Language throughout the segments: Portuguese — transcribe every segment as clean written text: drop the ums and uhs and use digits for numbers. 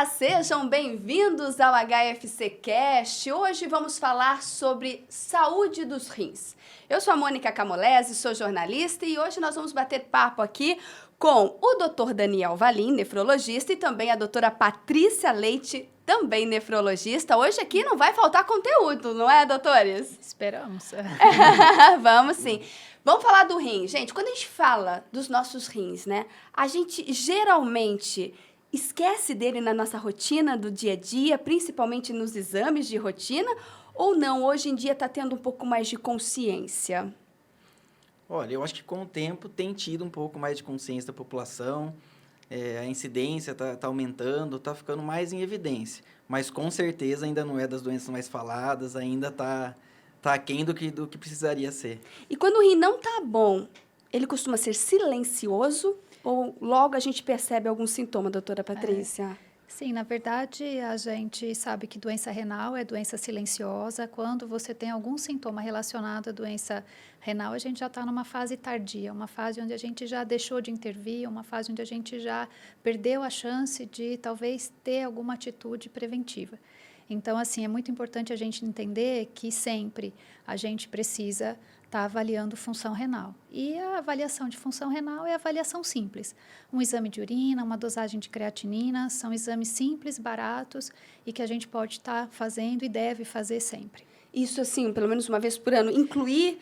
Olá, sejam bem-vindos ao HFC Cast. Hoje vamos falar sobre saúde dos rins. Eu sou a Mônica Camolese, sou jornalista e hoje nós vamos bater papo aqui com o Dr. Daniel Valim, nefrologista, e também a doutora Patrícia Leite, também nefrologista. Hoje aqui não vai faltar conteúdo, não é, doutores? Esperamos. Vamos sim. Vamos falar do rim. Gente, quando a gente fala dos nossos rins, né, a gente geralmente esquece dele na nossa rotina do dia a dia, principalmente nos exames de rotina, ou não? Hoje em dia está tendo um pouco mais de consciência? Olha, eu acho que com o tempo tem tido um pouco mais de consciência da população, a incidência está aumentando, está ficando mais em evidência, mas com certeza ainda não é das doenças mais faladas, ainda está aquém do que precisaria ser. E quando o rim não está bom, ele costuma ser silencioso ou logo a gente percebe algum sintoma, doutora Patrícia? Sim, na verdade, a gente sabe que doença renal é doença silenciosa. Quando você tem algum sintoma relacionado à doença renal, a gente já está numa fase tardia, uma fase onde a gente já deixou de intervir, uma fase onde a gente já perdeu a chance de talvez ter alguma atitude preventiva. Então, assim, é muito importante a gente entender que sempre a gente precisa estar avaliando função renal. E a avaliação de função renal é avaliação simples. Um exame de urina, uma dosagem de creatinina, são exames simples, baratos e que a gente pode estar fazendo e deve fazer sempre. Isso, assim, pelo menos uma vez por ano, incluir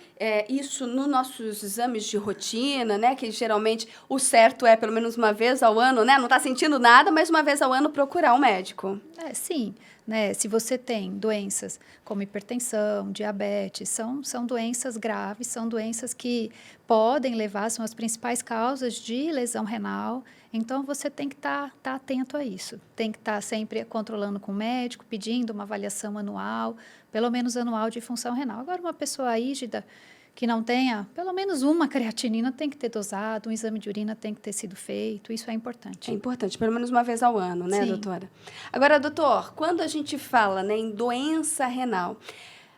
isso nos nossos exames de rotina, né? Que geralmente o certo é pelo menos uma vez ao ano, né? Não está sentindo nada, mas uma vez ao ano procurar um médico. Sim, né? Se você tem doenças como hipertensão, diabetes, são doenças graves, são doenças que podem levar, são as principais causas de lesão renal. Então, você tem que estar atento a isso. Tem que estar sempre controlando com o médico, pedindo uma avaliação anual, pelo menos anual de função renal. Agora, uma pessoa rígida que não tenha pelo menos uma creatinina tem que ter dosado, um exame de urina tem que ter sido feito, isso é importante. É importante, pelo menos uma vez ao ano, né, Sim. doutora? Agora, doutor, quando a gente fala, né, em doença renal,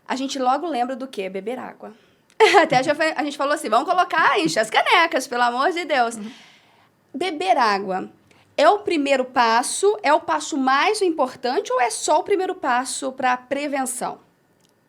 a gente logo lembra do quê? Beber água. Até a gente falou assim, vamos colocar, encher as canecas, pelo amor de Deus. Beber água é o primeiro passo, é o passo mais importante ou é só o primeiro passo para a prevenção?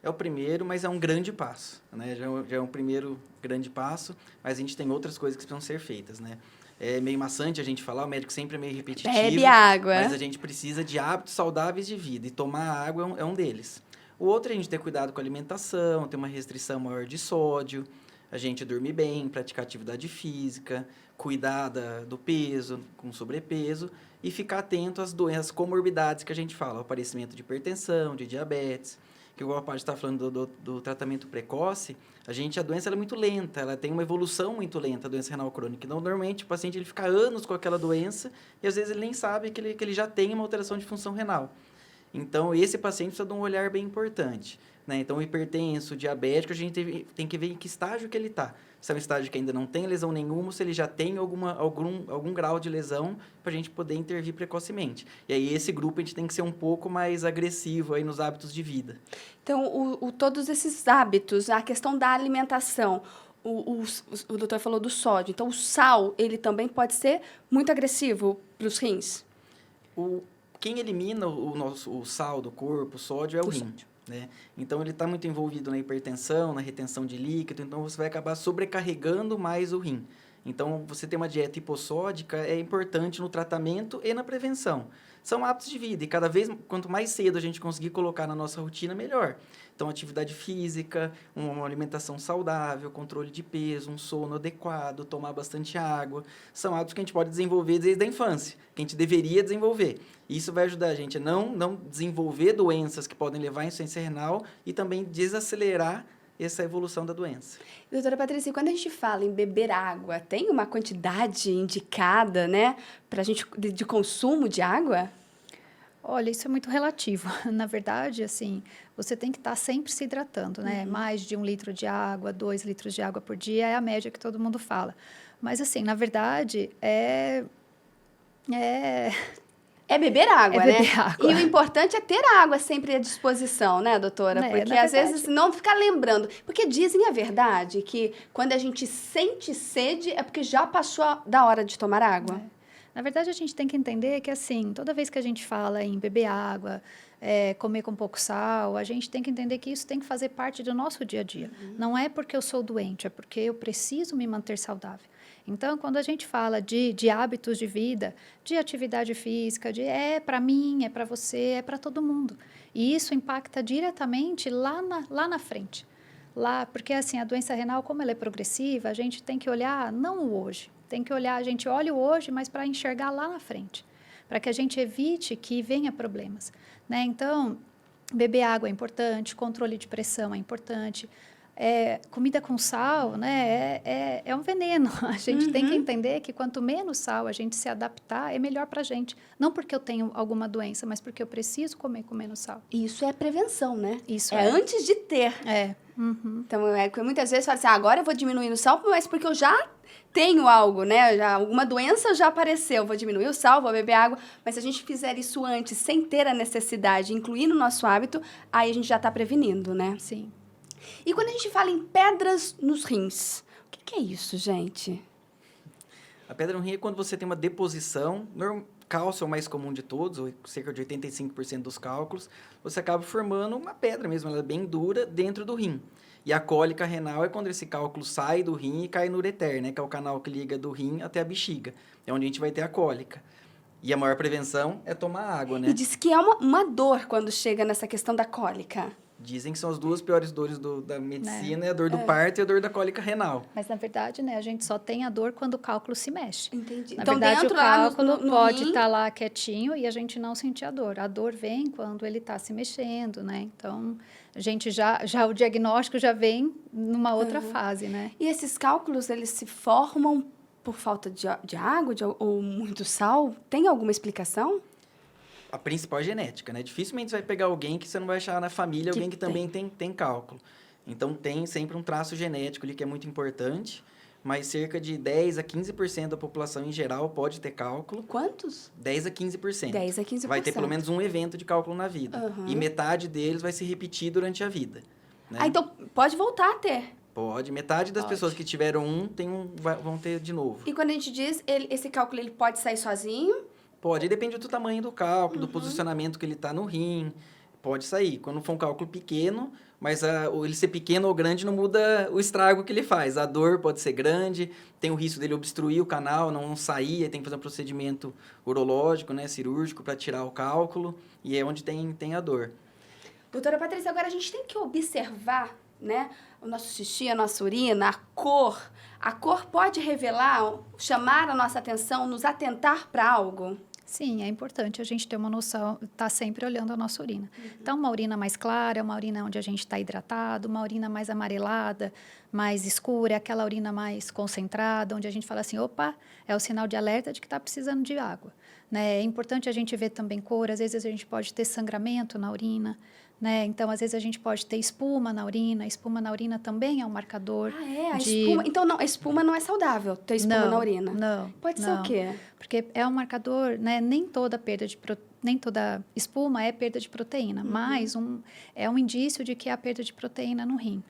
É o primeiro, mas é um grande passo, né? Já é um primeiro grande passo, mas a gente tem outras coisas que precisam ser feitas, né? É meio maçante a gente falar, o médico sempre é meio repetitivo. Bebe água. Mas a gente precisa de hábitos saudáveis de vida, e tomar água é um deles. O outro é a gente ter cuidado com a alimentação, ter uma restrição maior de sódio, a gente dormir bem, praticar atividade física, cuidar do peso, com sobrepeso, e ficar atento às doenças, comorbidades que a gente fala, o aparecimento de hipertensão, de diabetes, que igual a parte está falando do tratamento precoce, a doença ela é muito lenta, ela tem uma evolução muito lenta, a doença renal crônica. Então, normalmente, o paciente ele fica anos com aquela doença e, às vezes, ele nem sabe que ele já tem uma alteração de função renal. Então, esse paciente precisa de um olhar bem importante, né? Então, o hipertenso, o diabético, a gente tem que ver em que estágio que ele está. Se é um estágio que ainda não tem lesão nenhuma, ou se ele já tem algum grau de lesão, para a gente poder intervir precocemente. E aí, esse grupo, a gente tem que ser um pouco mais agressivo aí nos hábitos de vida. Então, todos esses hábitos, a questão da alimentação, o doutor falou do sódio, então o sal, ele também pode ser muito agressivo para os rins? Quem elimina o sal do corpo, o sódio, é o rim. Né? Então, ele está muito envolvido na hipertensão, na retenção de líquido, então você vai acabar sobrecarregando mais o rim. Então, você ter uma dieta hipossódica é importante no tratamento e na prevenção. São hábitos de vida e cada vez, quanto mais cedo a gente conseguir colocar na nossa rotina, melhor. Então, atividade física, uma alimentação saudável, controle de peso, um sono adequado, tomar bastante água. São hábitos que a gente pode desenvolver desde a infância, que a gente deveria desenvolver. Isso vai ajudar a gente a não desenvolver doenças que podem levar à insuficiência renal e também desacelerar essa evolução da doença. Doutora Patrícia, quando a gente fala em beber água, tem uma quantidade indicada, né, para a gente de consumo de água? Olha, isso é muito relativo. Na verdade, assim, você tem que estar sempre se hidratando, né? Mais de 1 litro de água, 2 litros de água por dia é a média que todo mundo fala. Mas, assim, na verdade, É beber água, É né? beber água. E o importante é ter água sempre à disposição, né, doutora? Né, Porque, na às verdade- vezes, não ficar lembrando. Porque dizem a verdade que quando a gente sente sede é porque já passou da hora de tomar água. Na verdade, a gente tem que entender que, assim, toda vez que a gente fala em beber água, comer com pouco sal, a gente tem que entender que isso tem que fazer parte do nosso dia a dia. Não é porque eu sou doente, é porque eu preciso me manter saudável. Então, quando a gente fala de hábitos de vida, de atividade física, é para mim, é para você, é para todo mundo. E isso impacta diretamente lá na frente. Porque assim, a doença renal, como ela é progressiva, a gente tem que olhar não o hoje. Tem que olhar, a gente olha o hoje, mas para enxergar lá na frente. Para que a gente evite que venha problemas. Né? Então, beber água é importante, controle de pressão é importante. Comida com sal, né, é um veneno. A gente tem que entender que quanto menos sal a gente se adaptar, é melhor para a gente. Não porque eu tenho alguma doença, mas porque eu preciso comer com menos sal. Isso é prevenção, né? Isso é antes de ter. Então, muitas vezes fala assim, agora eu vou diminuir o sal, mas porque eu já tenho algo, né? Alguma doença já apareceu, vou diminuir o sal, vou beber água. Mas se a gente fizer isso antes, sem ter a necessidade, incluir no nosso hábito, aí a gente já está prevenindo, né? Sim. E quando a gente fala em pedras nos rins, o que é isso, gente? A pedra no rim é quando você tem uma deposição, cálcio é o mais comum de todos, cerca de 85% dos cálculos, você acaba formando uma pedra mesmo, ela é bem dura dentro do rim. E a cólica renal é quando esse cálculo sai do rim e cai no ureter, né, que é o canal que liga do rim até a bexiga. É onde a gente vai ter a cólica. E a maior prevenção é tomar água, né? E diz que é uma dor quando chega nessa questão da cólica. Dizem que são as duas piores dores da medicina, é a dor do parto e a dor da cólica renal. Mas, na verdade, né, a gente só tem a dor quando o cálculo se mexe. Entendi. Na Então, verdade, dentro o cálculo lá no pode rim... estar lá quietinho e a gente não sentir a dor. A dor vem quando ele está se mexendo, né? Então, a gente já o diagnóstico já vem numa outra fase, né? E esses cálculos, eles se formam por falta de água ou muito sal? Tem alguma explicação? A principal é genética, né? Dificilmente você vai pegar alguém que você não vai achar na família alguém que também tem cálculo. Então, tem sempre um traço genético ali que é muito importante, mas cerca de 10 a 15% da população em geral pode ter cálculo. Quantos? 10 a 15%. 10 a 15%. Vai ter pelo menos um evento de cálculo na vida. E metade deles vai se repetir durante a vida. Né? Então, pode voltar a ter. Pode. Metade das pessoas que tiveram vão ter de novo. E quando a gente diz, esse cálculo ele pode sair sozinho? Pode, depende do tamanho do cálculo, do posicionamento que ele está no rim, pode sair. Quando for um cálculo pequeno, mas ele ser pequeno ou grande não muda o estrago que ele faz. A dor pode ser grande, tem o risco dele obstruir o canal, não sair, aí tem que fazer um procedimento urológico, né, cirúrgico, para tirar o cálculo, e é onde tem a dor. Doutora Patrícia, agora a gente tem que observar, né, o nosso xixi, a nossa urina, a cor. A cor pode revelar, chamar a nossa atenção, nos atentar para algo? Sim, é importante a gente ter uma noção, estar sempre olhando a nossa urina. Então, uma urina mais clara, uma urina onde a gente está hidratado, uma urina mais amarelada, mais escura, aquela urina mais concentrada, onde a gente fala assim, opa, é o sinal de alerta de que está precisando de água. Né? É importante a gente ver também cor, às vezes a gente pode ter sangramento na urina, né? Então, às vezes a gente pode ter espuma na urina. Espuma na urina também é um marcador. A espuma. Então, não, a espuma não é saudável, ter espuma na urina. Não. Pode ser o quê? Porque é um marcador, né? Nem toda espuma é perda de proteína, mas é um indício de que há perda de proteína no rim.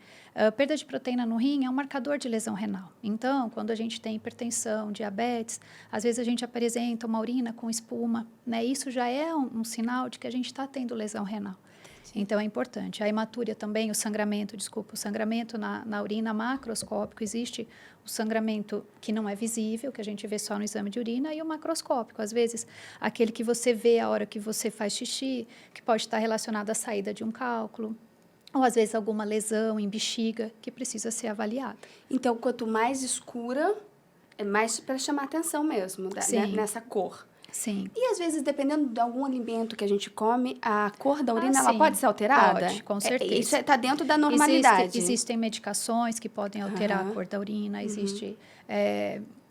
Perda de proteína no rim é um marcador de lesão renal. Então, quando a gente tem hipertensão, diabetes, às vezes a gente apresenta uma urina com espuma, né? Isso já é um sinal de que a gente está tendo lesão renal. Então, é importante. A hematúria também, o sangramento na urina macroscópico, existe o sangramento que não é visível, que a gente vê só no exame de urina, e o macroscópico. Às vezes, aquele que você vê a hora que você faz xixi, que pode estar relacionado à saída de um cálculo, ou às vezes alguma lesão em bexiga que precisa ser avaliada. Então, quanto mais escura, é mais para chamar atenção mesmo, nessa cor. Sim. E, às vezes, dependendo de algum alimento que a gente come, a cor da urina ela pode ser alterada? Pode, com certeza. Isso está dentro da normalidade. Existem medicações que podem alterar a cor da urina, existem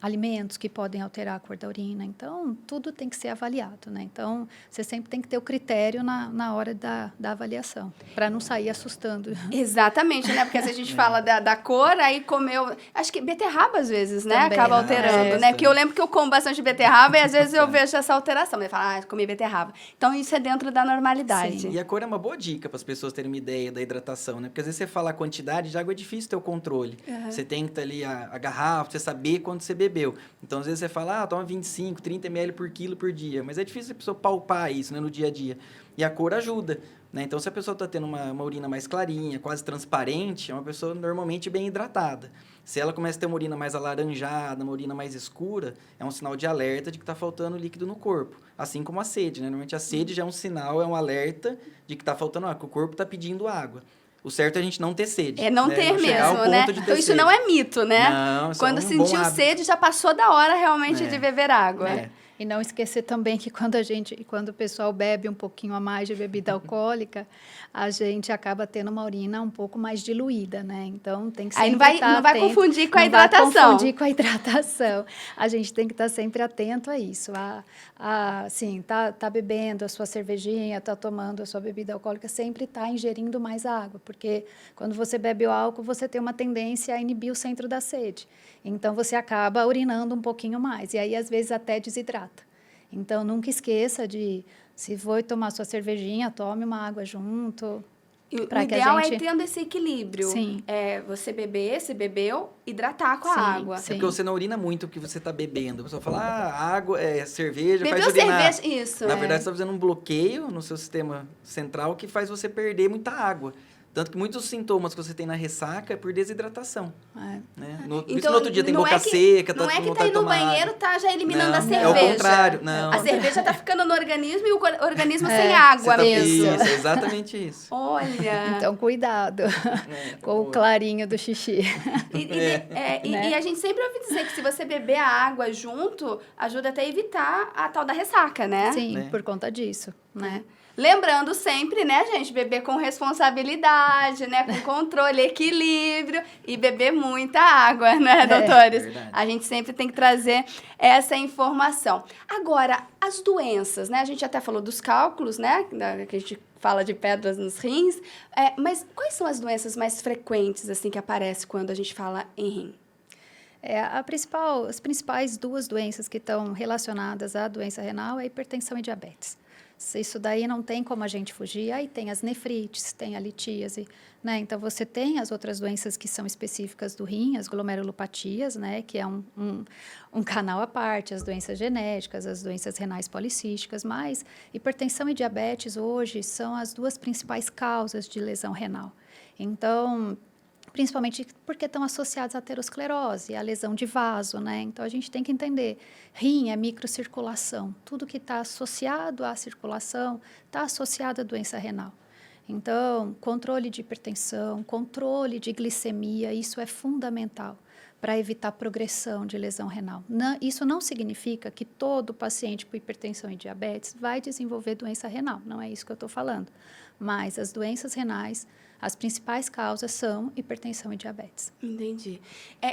alimentos que podem alterar a cor da urina. Então, tudo tem que ser avaliado, né? Então, você sempre tem que ter o critério na hora da avaliação, para não sair assustando. Exatamente, né? Porque se a gente fala da cor, aí comeu... Acho que beterraba, às vezes, né? Também. Acaba alterando, né? Porque eu lembro que eu como bastante beterraba e, às vezes, eu vejo essa alteração. Eu falo, comi beterraba. Então, isso é dentro da normalidade. Sim. E a cor é uma boa dica para as pessoas terem uma ideia da hidratação, né? Porque, às vezes, você fala a quantidade de água, é difícil ter o controle. Você tem que ter ali a garrafa, você saber quando você beber. bebeu. Então, às vezes você fala, toma 25, 30 ml por quilo por dia. Mas é difícil a pessoa palpar isso, né, no dia a dia. E a cor ajuda, né? Então, se a pessoa está tendo uma urina mais clarinha, quase transparente, é uma pessoa normalmente bem hidratada. Se ela começa a ter uma urina mais alaranjada, uma urina mais escura, é um sinal de alerta de que está faltando líquido no corpo. Assim como a sede, né? Normalmente a sede já é um sinal, é um alerta de que está faltando água, que o corpo está pedindo água. O certo é a gente não ter sede. É não né? ter Não chegar ao mesmo, ponto né? de ter Então, isso sede. não é mito, né? Não, isso Quando é um bom sentiu hábito. sede, já passou da hora realmente É. de beber água. É. E não esquecer também que quando o pessoal bebe um pouquinho a mais de bebida alcoólica, a gente acaba tendo uma urina um pouco mais diluída, né? Então tem que sempre Aí estar não vai atento, confundir com a não vai hidratação. confundir com a hidratação. A gente tem que estar sempre atento a isso. Assim, tá bebendo a sua cervejinha, tá tomando a sua bebida alcoólica, sempre tá ingerindo mais água, porque quando você bebe o álcool, você tem uma tendência a inibir o centro da sede. Então, você acaba urinando um pouquinho mais. E aí, às vezes, até desidrata. Então, nunca esqueça de, se for tomar sua cervejinha, tome uma água junto. O Pra que a ideal gente- é tendo esse equilíbrio. Sim. É você beber, se bebeu, hidratar com a Sim, água. sim. É porque você não urina muito o que você está bebendo. A pessoa fala, água, cerveja, Bebeu faz urinar. cerveja, isso. Na verdade, você está fazendo um bloqueio no seu sistema central que faz você perder muita água. Tanto que muitos sintomas que você tem na ressaca é por desidratação. É. Né? Por isso Então, que no outro dia tem não boca é que- seca, Não tá é com que tá vontade aí de no tomar banheiro, água. tá já eliminando Não, a é o cerveja. contrário, não. A cerveja tá ficando no organismo e o organismo É, sem Você água tá- mesmo. Isso, é exatamente isso. Olha. Então, cuidado com o clarinho do xixi. Né? E a gente sempre ouve dizer que se você beber a água junto, ajuda até a evitar a tal da ressaca, né? Sim, Né? por conta disso, né? Lembrando sempre, né, gente, beber com responsabilidade, né, com controle, equilíbrio e beber muita água, né, doutores? verdade. A gente sempre tem que trazer essa informação. Agora, as doenças, né, a gente até falou dos cálculos, né, que a gente fala de pedras nos rins, mas quais são as doenças mais frequentes, assim, que aparecem quando a gente fala em rim? As principais duas doenças que estão relacionadas à doença renal é a hipertensão e diabetes. Isso daí não tem como a gente fugir. Aí tem as nefrites, tem a litíase, né? Então, você tem as outras doenças que são específicas do rim, as glomerulopatias, né? Que é um canal à parte, as doenças genéticas, as doenças renais policísticas, mas hipertensão e diabetes hoje são as duas principais causas de lesão renal. Então, principalmente porque estão associados à aterosclerose, à lesão de vaso, né? Então, a gente tem que entender, rim é microcirculação, tudo que está associado à circulação está associado à doença renal. Então, controle de hipertensão, controle de glicemia, isso é fundamental para evitar progressão de lesão renal. Isso não significa que todo paciente com hipertensão e diabetes vai desenvolver doença renal, não é isso que eu estou falando. Mas as doenças renais, as principais causas são hipertensão e diabetes. Entendi.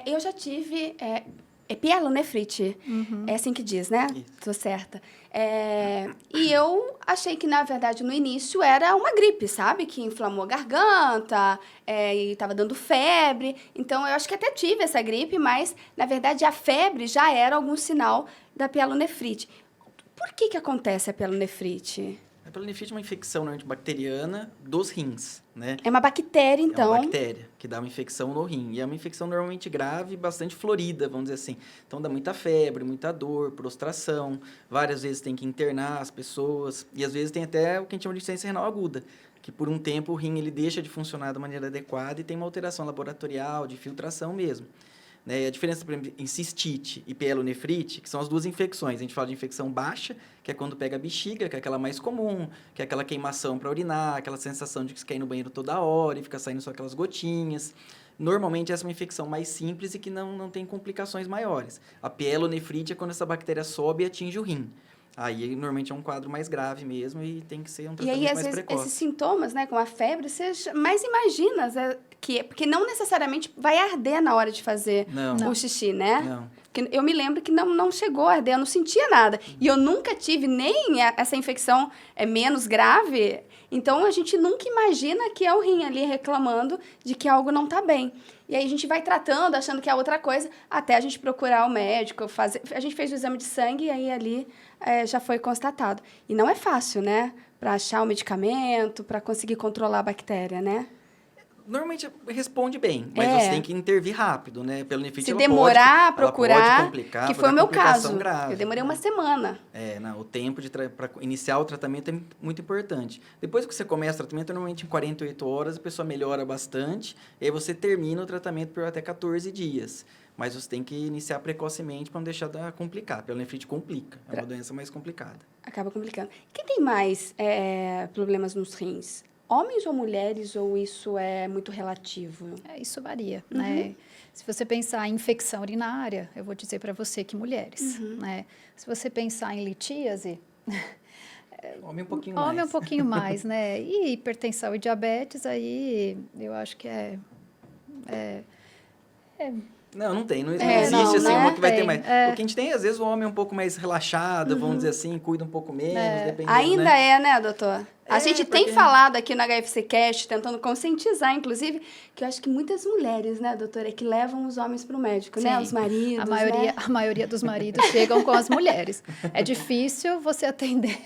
Eu já tive pielonefrite, é assim que diz, né? Isso. Tô certa. E eu achei que, na verdade, no início era uma gripe, sabe? Que inflamou a garganta e estava dando febre. Então, eu acho que até tive essa gripe, mas, na verdade, a febre já era algum sinal da pielonefrite. Por que acontece a pielonefrite? A pielonefrite é uma infecção normalmente bacteriana dos rins, né? É uma bactéria, então. É uma bactéria que dá uma infecção no rim. E é uma infecção normalmente grave e bastante florida, vamos dizer assim. Então, dá muita febre, muita dor, prostração. Várias vezes tem que internar as pessoas. E, às vezes, tem até o que a gente chama de insuficiência renal aguda, que, por um tempo, o rim ele deixa de funcionar da maneira adequada e tem uma alteração laboratorial, de filtração mesmo. Né? E a diferença, por exemplo, em cistite e pielonefrite, que são as duas infecções. A gente fala de infecção baixa, que é quando pega a bexiga, que é aquela mais comum, que é aquela queimação para urinar, aquela sensação de que você quer ir no banheiro toda hora e fica saindo só aquelas gotinhas. Normalmente, essa é uma infecção mais simples e que não tem complicações maiores. A pielonefrite é quando essa bactéria sobe e atinge o rim. Aí, normalmente, é um quadro mais grave mesmo e tem que ser um E tratamento aí, às mais vezes, precoce. esses sintomas, né, como a febre, você mais imagina porque não necessariamente vai arder na hora de fazer Não. o xixi, né? Não. Porque eu me lembro que não chegou a arder, eu não sentia nada. E eu nunca tive nem essa infecção menos grave, então a gente nunca imagina que é o rim ali reclamando de que algo não está bem. E aí a gente vai tratando, achando que é outra coisa, até a gente procurar o médico, a gente fez o exame de sangue e aí ali já foi constatado. E não é fácil, né? Para achar o medicamento, para conseguir controlar a bactéria, né? Normalmente responde bem, mas você tem que intervir rápido, né? Pelo nefrite, Se ela demorar a pode procurar, complicar, que pode foi o dar meu complicação caso. grave, Eu demorei né? uma semana. O tempo para iniciar o tratamento é muito importante. Depois que você começa o tratamento, normalmente em 48 horas a pessoa melhora bastante, e aí você termina o tratamento por até 14 dias. Mas você tem que iniciar precocemente para não deixar complicar. Pelo nefrite complica, é uma doença mais complicada. Acaba complicando. Quem tem mais problemas nos rins? Homens ou mulheres, ou isso é muito relativo? Isso varia, né? Se você pensar em infecção urinária, eu vou dizer para você que mulheres, né? Se você pensar em litíase, Homem um pouquinho homem mais. um pouquinho mais, né? E hipertensão e diabetes, aí eu acho que Não tem, não É, existe não, assim né? uma que vai ter Tem, mais. O que a gente tem, às vezes, o homem é um pouco mais relaxado, vamos dizer assim, cuida um pouco menos, dependendo, Ainda né? né, doutor? A gente tem porque- falado aqui no HFC Cast, tentando conscientizar, inclusive, que eu acho que muitas mulheres, né, doutora, é que levam os homens para o médico, né? Sim. Os maridos, né? A maioria dos maridos chegam com as mulheres. É difícil você atender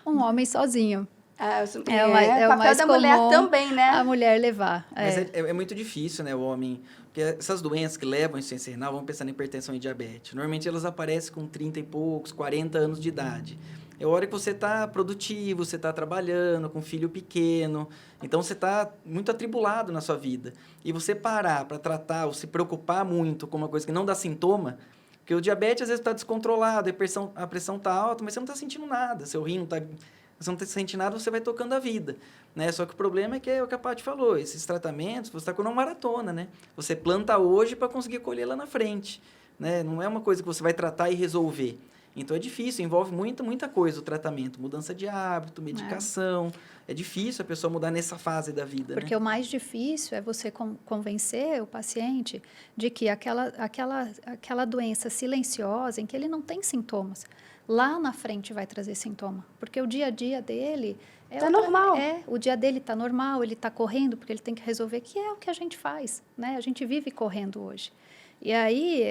um homem sozinho. O papel mais da mulher comum também, né? a mulher levar. Mas é muito difícil, né, o homem... Porque essas doenças que levam à insuficiência renal, vamos pensar em hipertensão e diabetes. Normalmente elas aparecem com 30 e poucos, 40 anos de idade. É a hora que você está produtivo, você está trabalhando, com um filho pequeno. Então, você está muito atribulado na sua vida. E você parar para tratar ou se preocupar muito com uma coisa que não dá sintoma... Porque o diabetes, às vezes, está descontrolado, a pressão está alta, mas você não está sentindo nada. Seu rim não está... Você não sente nada, você vai tocando a vida, né? Só que o problema é que é o que a Paty falou, esses tratamentos, você está com uma maratona, né? Você planta hoje para conseguir colher lá na frente, né? Não é uma coisa que você vai tratar e resolver. Então, é difícil, envolve muita coisa o tratamento. Mudança de hábito, medicação. É difícil a pessoa mudar nessa fase da vida, Porque né? o mais difícil é você convencer o paciente de que aquela doença silenciosa, em que ele não tem sintomas, lá na frente vai trazer sintoma. Porque o dia a dia dele... Tá normal. O dia dele está normal, ele está correndo porque ele tem que resolver, que é o que a gente faz, né? A gente vive correndo hoje. E aí,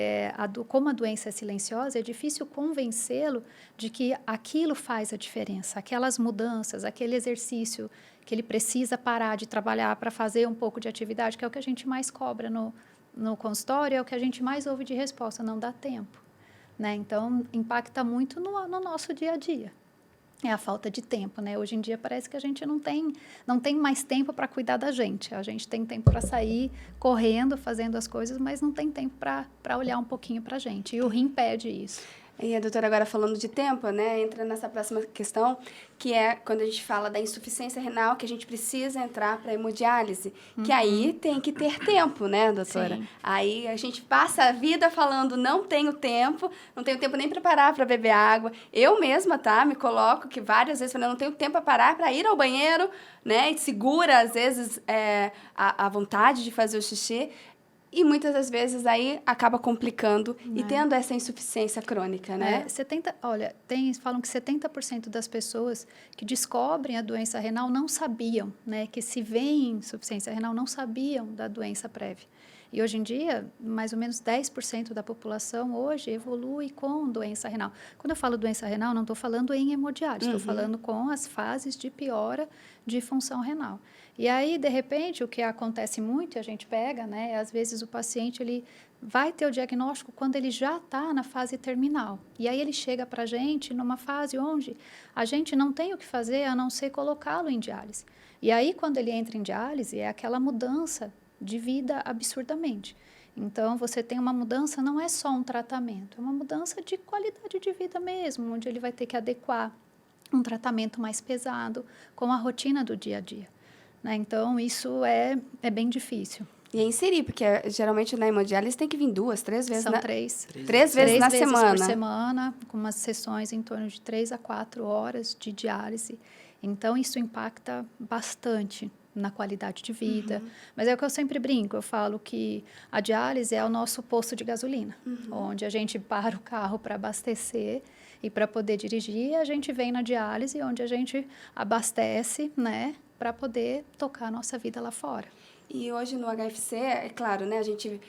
como a doença é silenciosa, é difícil convencê-lo de que aquilo faz a diferença, aquelas mudanças, aquele exercício que ele precisa parar de trabalhar para fazer um pouco de atividade, que é o que a gente mais cobra no consultório, é o que a gente mais ouve de resposta, não dá tempo, né? Então, impacta muito no nosso dia a dia. É a falta de tempo, né? Hoje em dia parece que a gente não tem mais tempo para cuidar da gente. A gente tem tempo para sair correndo, fazendo as coisas, mas não tem tempo para olhar um pouquinho para a gente. E o rim pede isso. E a doutora agora falando de tempo, né, entra nessa próxima questão, que é quando a gente fala da insuficiência renal, que a gente precisa entrar para hemodiálise, que aí tem que ter tempo, né, doutora? Sim. Aí a gente passa a vida falando, não tenho tempo nem para parar para beber água. Eu mesma, tá, me coloco que várias vezes falando, não tenho tempo para parar para ir ao banheiro, né, e segura, às vezes, a vontade de fazer o xixi. E muitas das vezes aí acaba complicando e tendo essa insuficiência crônica, né? Falam que 70% das pessoas que descobrem a doença renal não sabiam, né? Que se veem insuficiência renal não sabiam da doença prévia. E hoje em dia, mais ou menos 10% da população hoje evolui com doença renal. Quando eu falo doença renal, não estou falando em hemodiálise, estou falando com as fases de piora de função renal. E aí, de repente, o que acontece muito, e a gente pega, né? Às vezes o paciente ele vai ter o diagnóstico quando ele já está na fase terminal. E aí ele chega para a gente numa fase onde a gente não tem o que fazer a não ser colocá-lo em diálise. E aí, quando ele entra em diálise, é aquela mudança de vida absurdamente. Então, você tem uma mudança, não é só um tratamento, é uma mudança de qualidade de vida mesmo, onde ele vai ter que adequar um tratamento mais pesado com a rotina do dia a dia, né? Então, isso é bem difícil. E é inserir, porque geralmente na hemodiálise tem que vir 2, 3 vezes. São três. Três vezes na semana. Por semana, com umas sessões em torno de 3 a 4 horas de diálise. Então, isso impacta bastante na qualidade de vida. Mas é o que eu sempre brinco, eu falo que a diálise é o nosso posto de gasolina, onde a gente para o carro para abastecer e para poder dirigir, a gente vem na diálise, onde a gente abastece, né, para poder tocar a nossa vida lá fora. E hoje no HFC, é claro, né, a gente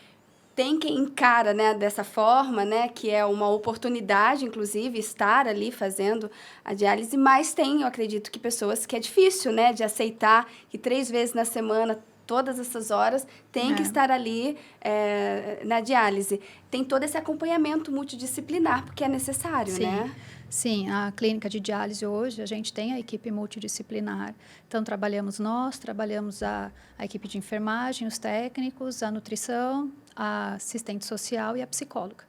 tem quem encara, né, dessa forma, né, que é uma oportunidade, inclusive, estar ali fazendo a diálise, mas tem, eu acredito que pessoas que é difícil, né, de aceitar que 3 vezes na semana todas essas horas, tem que estar ali na diálise. Tem todo esse acompanhamento multidisciplinar, porque é necessário, né? Sim, a clínica de diálise hoje, a gente tem a equipe multidisciplinar. Então, trabalhamos a equipe de enfermagem, os técnicos, a nutrição, a assistente social e a psicóloga.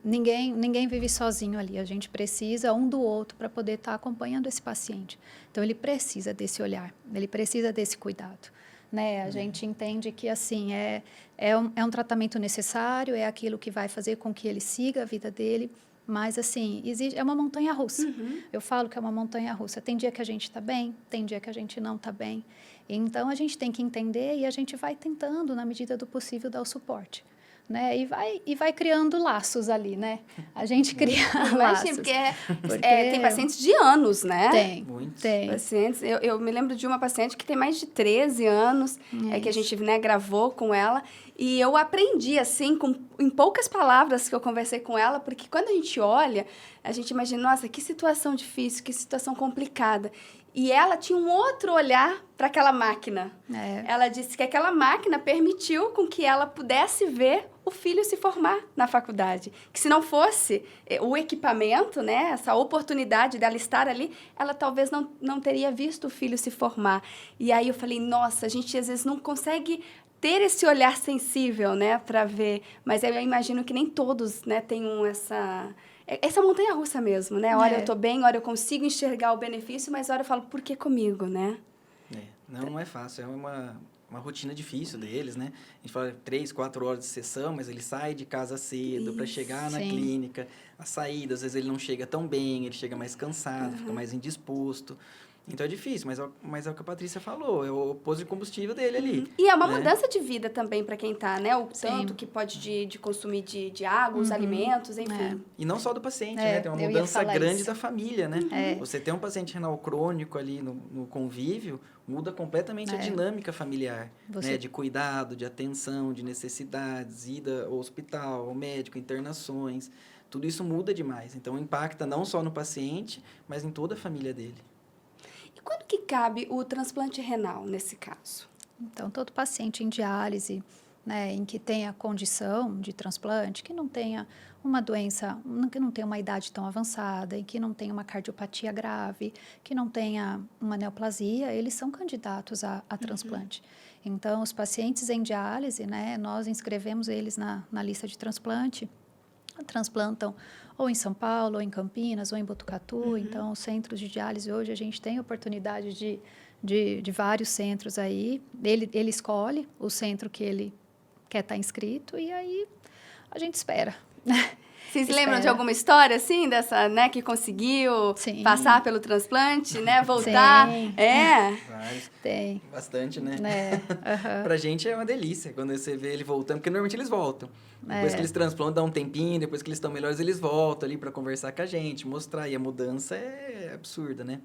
Ninguém vive sozinho ali, a gente precisa um do outro para poder estar acompanhando esse paciente. Então, ele precisa desse olhar, ele precisa desse cuidado. Né? A gente entende que assim, é um tratamento necessário, é aquilo que vai fazer com que ele siga a vida dele, mas assim, é uma montanha-russa. Eu falo que é uma montanha-russa. Tem dia que a gente está bem, tem dia que a gente não está bem. Então, a gente tem que entender e a gente vai tentando, na medida do possível, dar o suporte. Né? E vai criando laços ali, né? A gente cria laços. Porque tem pacientes de anos, né? Tem. Pacientes, eu me lembro de uma paciente que tem mais de 13 anos, que a gente, né, gravou com ela, e eu aprendi, assim, em poucas palavras que eu conversei com ela, porque quando a gente olha, a gente imagina, nossa, que situação difícil, que situação complicada. E ela tinha um outro olhar para aquela máquina. Ela disse que aquela máquina permitiu com que ela pudesse ver o filho se formar na faculdade. Que se não fosse o equipamento, né, essa oportunidade dela estar ali, ela talvez não teria visto o filho se formar. E aí eu falei, nossa, a gente às vezes não consegue ter esse olhar sensível, né, para ver. Mas eu imagino que nem todos, né, tenham essa montanha-russa mesmo, né? Hora eu tô bem, hora eu consigo enxergar o benefício, mas hora eu falo, por que comigo, né? Não é fácil, é uma rotina difícil deles, né? A gente fala 3, 4 horas de sessão, mas ele sai de casa cedo para chegar na clínica. A saída, às vezes ele não chega tão bem, ele chega mais cansado, fica mais indisposto. Então é difícil, mas é o que a Patrícia falou, é o posto de combustível dele ali. E é uma mudança de vida também para quem tá, né? O tanto que pode de consumir de água, os alimentos, enfim. E não só do paciente, né? Tem uma mudança grande da família, né? Uhum. Você tem um paciente renal crônico ali no convívio, muda completamente a dinâmica familiar, né? De cuidado, de atenção, de necessidades, ida ao hospital, ao médico, internações. Tudo isso muda demais. Então, impacta não só no paciente, mas em toda a família dele. E quando que cabe o transplante renal nesse caso? Então, todo paciente em diálise, né, em que tenha condição de transplante, que não tenha uma doença, que não tenha uma idade tão avançada, em que não tenha uma cardiopatia grave, que não tenha uma neoplasia, eles são candidatos a transplante. Então, os pacientes em diálise, né, nós inscrevemos eles na lista de transplante, transplantam ou em São Paulo, ou em Campinas, ou em Botucatu. Então, os centros de diálise hoje, a gente tem oportunidade de vários centros aí. Ele escolhe o centro que ele quer estar inscrito e aí a gente espera. Vocês lembram de alguma história, assim, dessa, né, que conseguiu passar pelo transplante, né, voltar? Sim. Vários. Tem. Bastante, né? Pra gente é uma delícia quando você vê ele voltando, porque normalmente eles voltam. Depois que eles transplantam, dá um tempinho, depois que eles estão melhores, eles voltam ali para conversar com a gente, mostrar. E a mudança é absurda, né?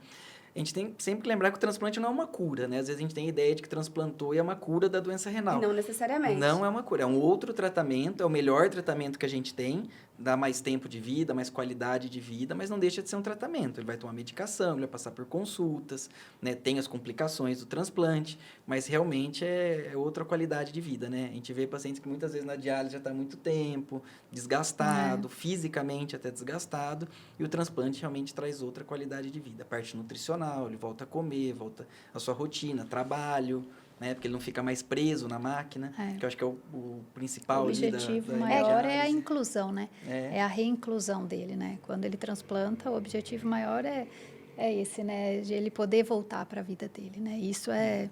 A gente tem sempre que lembrar que o transplante não é uma cura, né? Às vezes a gente tem a ideia de que transplantou e é uma cura da doença renal. Não necessariamente. Não é uma cura, é um outro tratamento, é o melhor tratamento que a gente tem, dá mais tempo de vida, mais qualidade de vida, mas não deixa de ser um tratamento. Ele vai tomar medicação, ele vai passar por consultas, né? Tem as complicações do transplante, mas realmente é outra qualidade de vida, né? A gente vê pacientes que muitas vezes na diálise já está há muito tempo, desgastado, fisicamente até desgastado, e o transplante realmente traz outra qualidade de vida. A parte nutricional, ele volta a comer, volta a sua rotina, trabalho, né? Porque ele não fica mais preso na máquina, que eu acho que é o principal. O objetivo maior é a inclusão, né? É a reinclusão dele, né? Quando ele transplanta, o objetivo maior é esse, né? De ele poder voltar para a vida dele, né? Isso é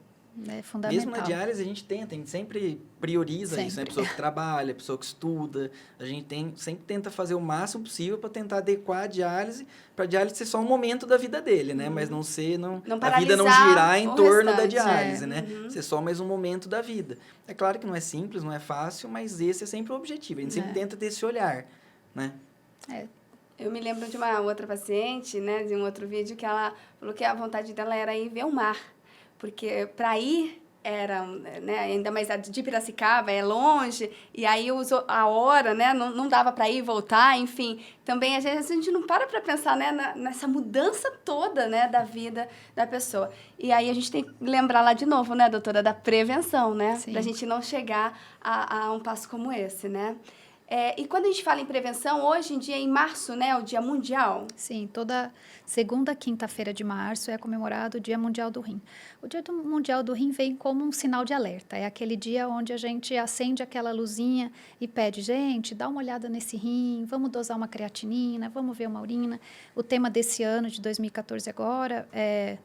fundamental. Mesmo na diálise, a gente sempre prioriza isso, né? A pessoa que trabalha, a pessoa que estuda, a gente sempre tenta fazer o máximo possível para tentar adequar a diálise, para a diálise ser só um momento da vida dele, né? Mas não ser, a vida não girar em torno da diálise, né? Ser só mais um momento da vida. É claro que não é simples, não é fácil, mas esse é sempre o objetivo. A gente sempre tenta ter esse olhar, né? Eu me lembro de uma outra paciente, né? De um outro vídeo que ela falou que a vontade dela era ir ver o mar. Porque para ir era, né, ainda mais a de Piracicaba, é longe, e aí a hora, né, não dava para ir e voltar, enfim. Também a gente não para pensar, né, nessa mudança toda, né, da vida da pessoa. E aí a gente tem que lembrar lá de novo, né, doutora, da prevenção, né, para a gente não chegar a um passo como esse, né. E quando a gente fala em prevenção, hoje em dia, em março, né, o Dia Mundial. Sim, toda segunda quinta-feira de março é comemorado o Dia Mundial do Rim. O Dia Mundial do Rim vem como um sinal de alerta. É aquele dia onde a gente acende aquela luzinha e pede, gente, dá uma olhada nesse rim, vamos dosar uma creatinina, vamos ver uma urina. O tema desse ano, de 2014 agora,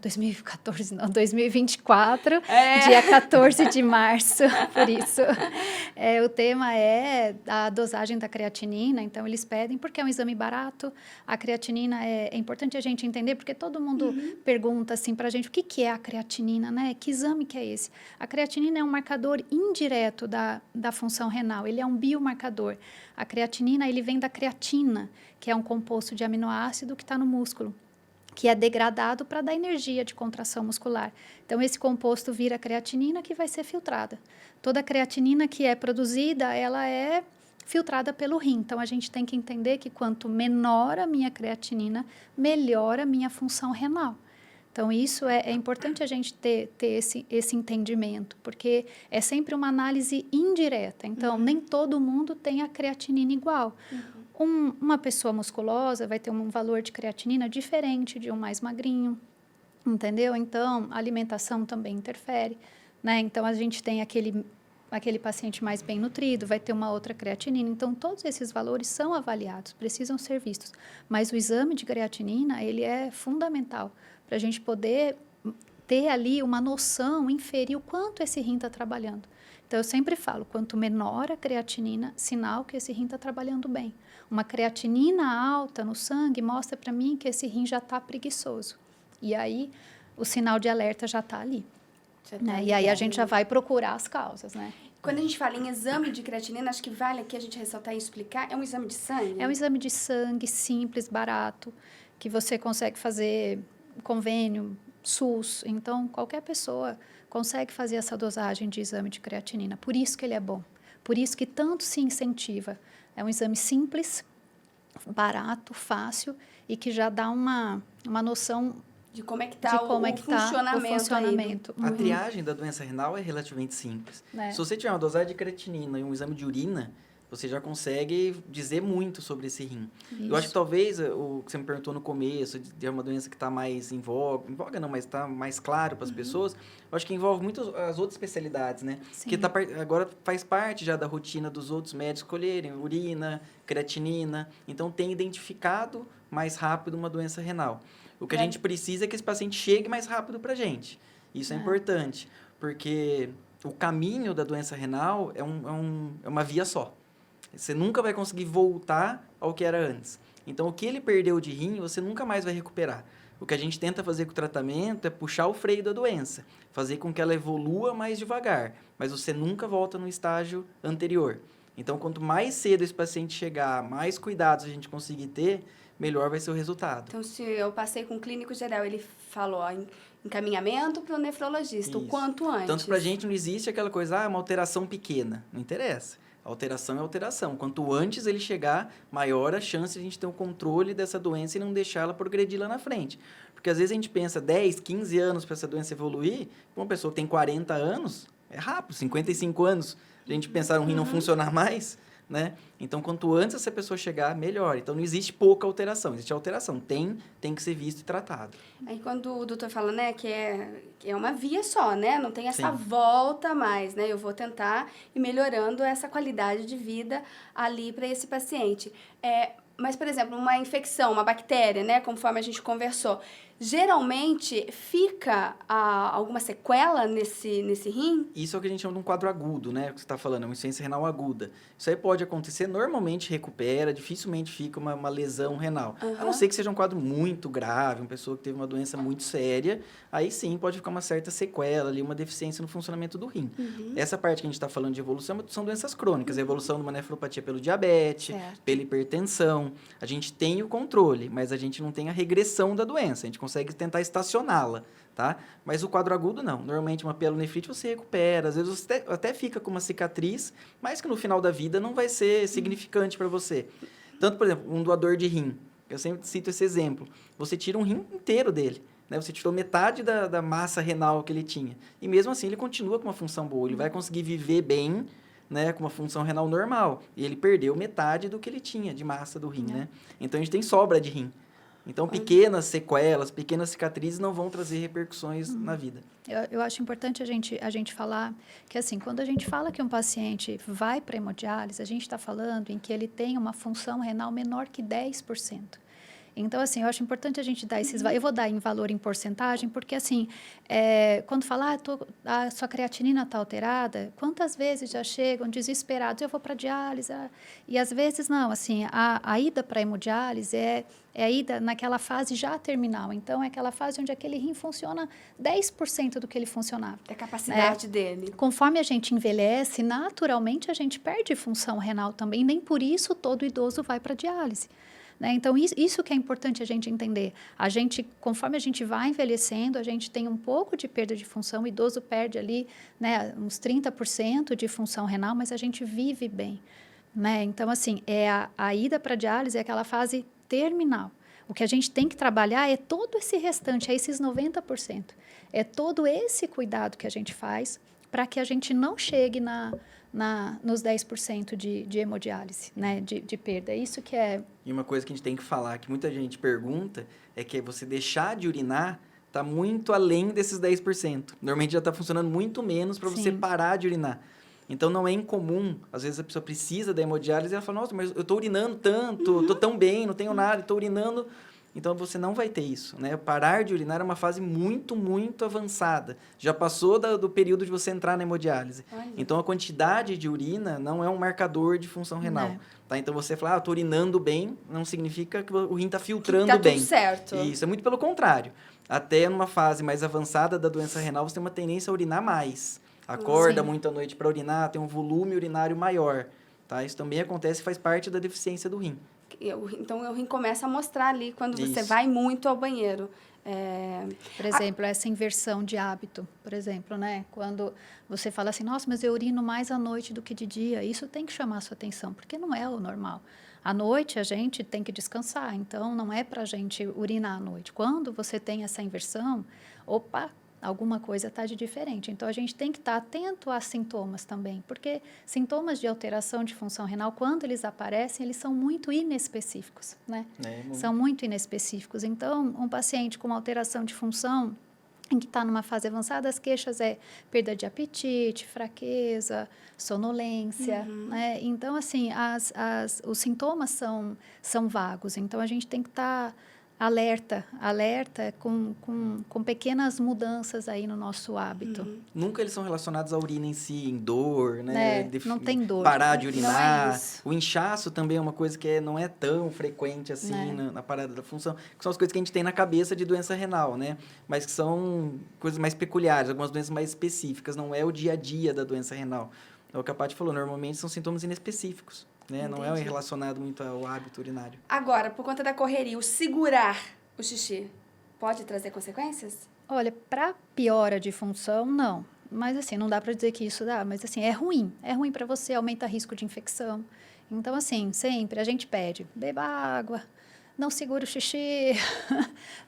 2024, dia 14 de março, por isso. O tema é a dosagem da creatinina, então eles pedem, porque é um exame barato. A creatinina é importante a gente entender, porque todo mundo pergunta assim para a gente, o que é a creatinina, né? Que exame que é esse? A creatinina é um marcador indireto da função renal, ele é um biomarcador. A creatinina, ele vem da creatina, que é um composto de aminoácido que está no músculo, que é degradado para dar energia de contração muscular. Então, esse composto vira creatinina que vai ser filtrada. Toda a creatinina que é produzida, ela é filtrada pelo rim. Então, a gente tem que entender que quanto menor a minha creatinina, melhor a minha função renal. Então, isso é importante a gente ter esse entendimento, porque é sempre uma análise indireta. Então, nem todo mundo tem a creatinina igual. Uma pessoa musculosa vai ter um valor de creatinina diferente de um mais magrinho, entendeu? Então, a alimentação também interfere, né? Então, a gente tem aquele paciente mais bem nutrido, vai ter uma outra creatinina. Então, todos esses valores são avaliados, precisam ser vistos. Mas o exame de creatinina, ele é fundamental para a gente poder ter ali uma noção, inferir o quanto esse rim está trabalhando. Então, eu sempre falo, quanto menor a creatinina, sinal que esse rim está trabalhando bem. Uma creatinina alta no sangue mostra para mim que esse rim já está preguiçoso. E aí, o sinal de alerta já está ali. Né? E aí, a gente já vai procurar as causas, né? Quando a gente fala em exame de creatinina, acho que vale aqui a gente ressaltar e explicar, é um exame de sangue? É um exame de sangue simples, barato, que você consegue fazer convênio, SUS. Então, qualquer pessoa consegue fazer essa dosagem de exame de creatinina. Por isso que ele é bom. Por isso que tanto se incentiva. É um exame simples, barato, fácil e que já dá uma noção de como é que está o funcionamento. A triagem da doença renal é relativamente simples. Se você tiver uma dosagem de creatinina e um exame de urina, você já consegue dizer muito sobre esse rim. Isso. Eu acho que talvez o que você me perguntou no começo, de uma doença que está mais em voga não, mas está mais claro para as pessoas, eu acho que envolve muito as outras especialidades, né? Sim. Que agora faz parte já da rotina dos outros médicos escolherem urina, creatinina, então tem identificado mais rápido uma doença renal. O que a gente precisa é que esse paciente chegue mais rápido para a gente. Isso é importante, porque o caminho da doença renal é uma via só. Você nunca vai conseguir voltar ao que era antes. Então, o que ele perdeu de rim, você nunca mais vai recuperar. O que a gente tenta fazer com o tratamento é puxar o freio da doença, fazer com que ela evolua mais devagar, mas você nunca volta no estágio anterior. Então, quanto mais cedo esse paciente chegar, mais cuidados a gente conseguir ter, melhor vai ser o resultado. Então, se eu passei com o clínico geral, ele falou encaminhamento para o nefrologista, o quanto antes. Tanto para a gente não existe aquela coisa, uma alteração pequena. Não interessa. Alteração é alteração. Quanto antes ele chegar, maior a chance de a gente ter um controle dessa doença e não deixar ela progredir lá na frente. Porque às vezes a gente pensa 10, 15 anos para essa doença evoluir, uma pessoa que tem 40 anos, é rápido, 55 anos, a gente pensar um rim não funcionar mais, né? Então, quanto antes essa pessoa chegar, melhor. Então, não existe pouca alteração, existe alteração. Tem que ser visto e tratado. Aí, quando o doutor fala, né, que é uma via só, né? Não tem essa volta mais, né? Eu vou tentar ir melhorando essa qualidade de vida ali para esse paciente. Mas, por exemplo, uma infecção, uma bactéria, né? Conforme a gente conversou, geralmente fica alguma sequela nesse rim? Isso é o que a gente chama de um quadro agudo, né? O que você está falando, é uma insuficiência renal aguda. Isso aí pode acontecer, normalmente recupera, dificilmente fica uma lesão renal. A não ser que seja um quadro muito grave, uma pessoa que teve uma doença muito séria, aí sim pode ficar uma certa sequela ali, uma deficiência no funcionamento do rim. Essa parte que a gente está falando de evolução são doenças crônicas, a evolução de uma nefropatia pelo diabetes, pela hipertensão. A gente tem o controle, mas a gente não tem a regressão da doença. A gente consegue tentar estacioná-la, tá? Mas o quadro agudo, não. Normalmente, uma pielonefrite você recupera. Às vezes, você até fica com uma cicatriz, mas que no final da vida não vai ser significante para você. Tanto, por exemplo, um doador de rim. Eu sempre cito esse exemplo. Você tira um rim inteiro dele. Né? Você tirou metade da massa renal que ele tinha. E mesmo assim, ele continua com uma função boa. Ele vai conseguir viver bem, né, com uma função renal normal. E ele perdeu metade do que ele tinha de massa do rim, né? Então, a gente tem sobra de rim. Então, pequenas sequelas, pequenas cicatrizes não vão trazer repercussões na vida. Eu acho importante a gente falar que, assim, quando a gente fala que um paciente vai para hemodiálise, a gente está falando em que ele tem uma função renal menor que 10%. Então, assim, eu acho importante a gente dar esses... Eu vou dar em valor em porcentagem, porque, assim, quando falar, a sua creatinina está alterada, quantas vezes já chegam desesperados, eu vou para diálise, e às vezes não, assim, a ida para a hemodiálise é a ida naquela fase já terminal. Então, é aquela fase onde aquele rim funciona 10% do que ele funcionava. É a capacidade dele. Conforme a gente envelhece, naturalmente a gente perde função renal também, nem por isso todo idoso vai para diálise. Né? Então, isso que é importante a gente entender. Conforme a gente vai envelhecendo, a gente tem um pouco de perda de função, o idoso perde ali, né, uns 30% de função renal, mas a gente vive bem. Né? Então, assim, a ida para a diálise é aquela fase terminal. O que a gente tem que trabalhar é todo esse restante, é esses 90%. É todo esse cuidado que a gente faz para que a gente não chegue nos 10% de hemodiálise, né, de perda. É isso que é... E uma coisa que a gente tem que falar, que muita gente pergunta, é que você deixar de urinar está muito além desses 10%. Normalmente já está funcionando muito menos para você parar de urinar. Então, não é incomum, às vezes a pessoa precisa da hemodiálise e ela fala, nossa, mas eu estou urinando tanto, estou tão bem, não tenho nada, estou urinando... Então, você não vai ter isso, né? Parar de urinar é uma fase muito, muito avançada. Já passou do período de você entrar na hemodiálise. Olha. Então, a quantidade de urina não é um marcador de função renal. Tá? Então, você fala, estou urinando bem, não significa que o rim está filtrando tá bem. Tudo certo. Isso, é muito pelo contrário. Até numa fase mais avançada da doença renal, você tem uma tendência a urinar mais. Acorda muito à noite para urinar, tem um volume urinário maior. Tá? Isso também acontece e faz parte da deficiência do rim. Então, o rim começa a mostrar ali quando você Isso. vai muito ao banheiro. Por exemplo, essa inversão de hábito, por exemplo, né? Quando você fala assim, nossa, mas eu urino mais à noite do que de dia, isso tem que chamar a sua atenção, porque não é o normal. À noite, a gente tem que descansar, então não é para a gente urinar à noite. Quando você tem essa inversão, opa, alguma coisa está de diferente. Então, a gente tem que estar atento a sintomas também, porque sintomas de alteração de função renal, quando eles aparecem, eles são muito inespecíficos, né? São muito inespecíficos. Então, um paciente com uma alteração de função, em que está numa fase avançada, as queixas é perda de apetite, fraqueza, sonolência, né? Então, assim, os sintomas são vagos. Então, a gente tem que estar alerta com pequenas mudanças aí no nosso hábito. Nunca eles são relacionados à urina em si, em dor, né? Não tem dor. Parar de urinar. Não é isso. O inchaço também é uma coisa que não é tão frequente assim na parada da função, que são as coisas que a gente tem na cabeça de doença renal, né? Mas que são coisas mais peculiares, algumas doenças mais específicas, não é o dia a dia da doença renal. É o que a Paty falou, normalmente são sintomas inespecíficos. Né? Não é relacionado muito ao hábito urinário. Agora, por conta da correria, o segurar o xixi pode trazer consequências? Olha, para piora de função, não. Mas, assim, não dá para dizer que isso dá. Mas, assim, é ruim. É ruim para você, aumenta risco de infecção. Então, assim, sempre a gente pede, beba água, não segura o xixi.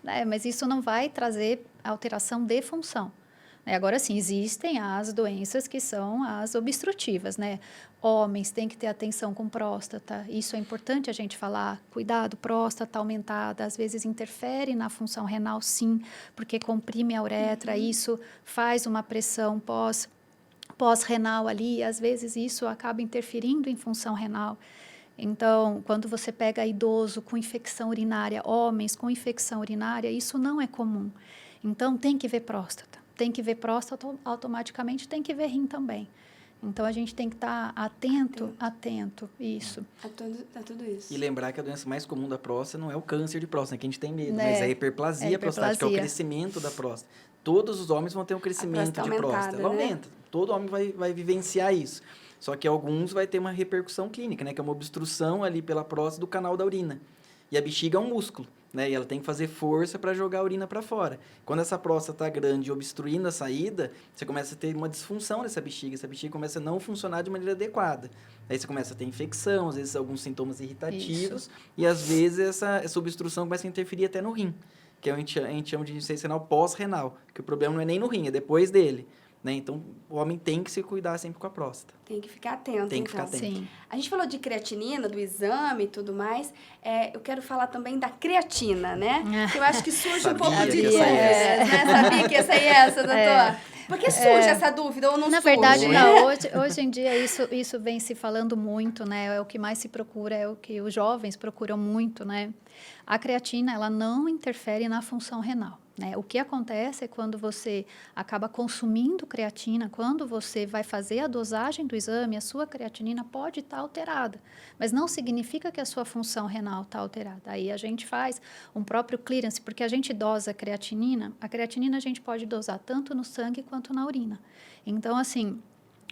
Né? Mas isso não vai trazer alteração de função. Agora, sim, existem as doenças que são as obstrutivas, né? Homens têm que ter atenção com próstata, isso é importante a gente falar. Cuidado, próstata aumentada, às vezes interfere na função renal, sim, porque comprime a uretra, isso faz uma pressão pós-renal ali, e às vezes isso acaba interferindo em função renal. Então, quando você pega idoso com infecção urinária, homens com infecção urinária, isso não é comum. Então, tem que ver próstata. Tem que ver próstata, automaticamente tem que ver rim também. Então, a gente tem que estar atento, isso. A tudo isso. E lembrar que a doença mais comum da próstata não é o câncer de próstata, que a gente tem medo, mas é a hiperplasia prostática, que é o crescimento da próstata. Todos os homens vão ter um crescimento de próstata. Ela aumenta. Todo homem vai vivenciar isso. Só que alguns vai ter uma repercussão clínica, né? Que é uma obstrução ali pela próstata do canal da urina. E a bexiga é um músculo. né? E ela tem que fazer força para jogar a urina para fora. Quando essa próstata está grande e obstruindo a saída, você começa a ter uma disfunção dessa bexiga. Essa bexiga começa a não funcionar de maneira adequada. Aí você começa a ter infecção, às vezes alguns sintomas irritativos. Isso. E às vezes essa obstrução começa a interferir até no rim, que a gente chama de insuficiência renal pós-renal, que o problema não é nem no rim, é depois dele. Né? Então, o homem tem que se cuidar sempre com a próstata. Tem que ficar atento, Tem que então. ficar atento. Sim. A gente falou de creatinina, do exame e tudo mais. Eu quero falar também da creatina, né? Que eu acho que surge um pouco de Sabia que dúvidas, ia ser né? Sabia que ia sair essa, doutor? Por que surge essa dúvida ou não Na surge? verdade, não. Hoje em dia, isso vem se falando muito, né? É o que mais se procura, é o que os jovens procuram muito, né? A creatina, ela não interfere na função renal. Né? O que acontece é quando você acaba consumindo creatina, quando você vai fazer a dosagem do exame, a sua creatinina pode estar alterada, mas não significa que a sua função renal está alterada. Aí a gente faz um próprio clearance, porque a gente dosa a creatinina a gente pode dosar tanto no sangue quanto na urina. Então, assim,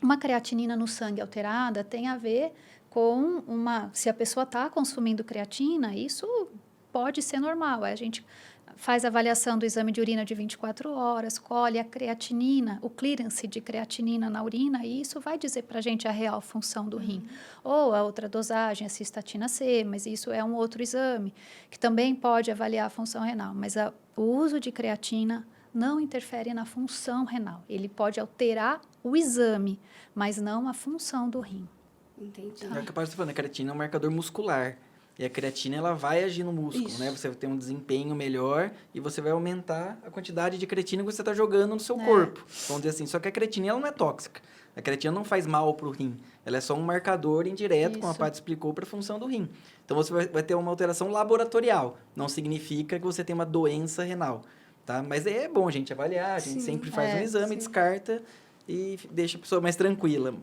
uma creatinina no sangue alterada tem a ver com se a pessoa está consumindo creatina, isso pode ser normal, a gente faz a avaliação do exame de urina de 24 horas, colhe a creatinina, o clearance de creatinina na urina, e isso vai dizer para a gente a real função do rim. Ou a outra dosagem, a cistatina C, mas isso é um outro exame, que também pode avaliar a função renal. Mas o uso de creatina não interfere na função renal. Ele pode alterar o exame, mas não a função do rim. Entendi. É capaz de você falando, a creatina é um marcador muscular. E a creatina, ela vai agir no músculo, Isso. né? Você vai ter um desempenho melhor e você vai aumentar a quantidade de creatina que você está jogando no seu corpo. Vamos dizer assim. Só que a creatina, ela não é tóxica. A creatina não faz mal para o rim. Ela é só um marcador indireto, como a Paty explicou, para a função do rim. Então, você vai ter uma alteração laboratorial. Não significa que você tem uma doença renal, tá? Mas é bom a gente avaliar. A gente sempre faz um exame, descarta e deixa a pessoa mais tranquila.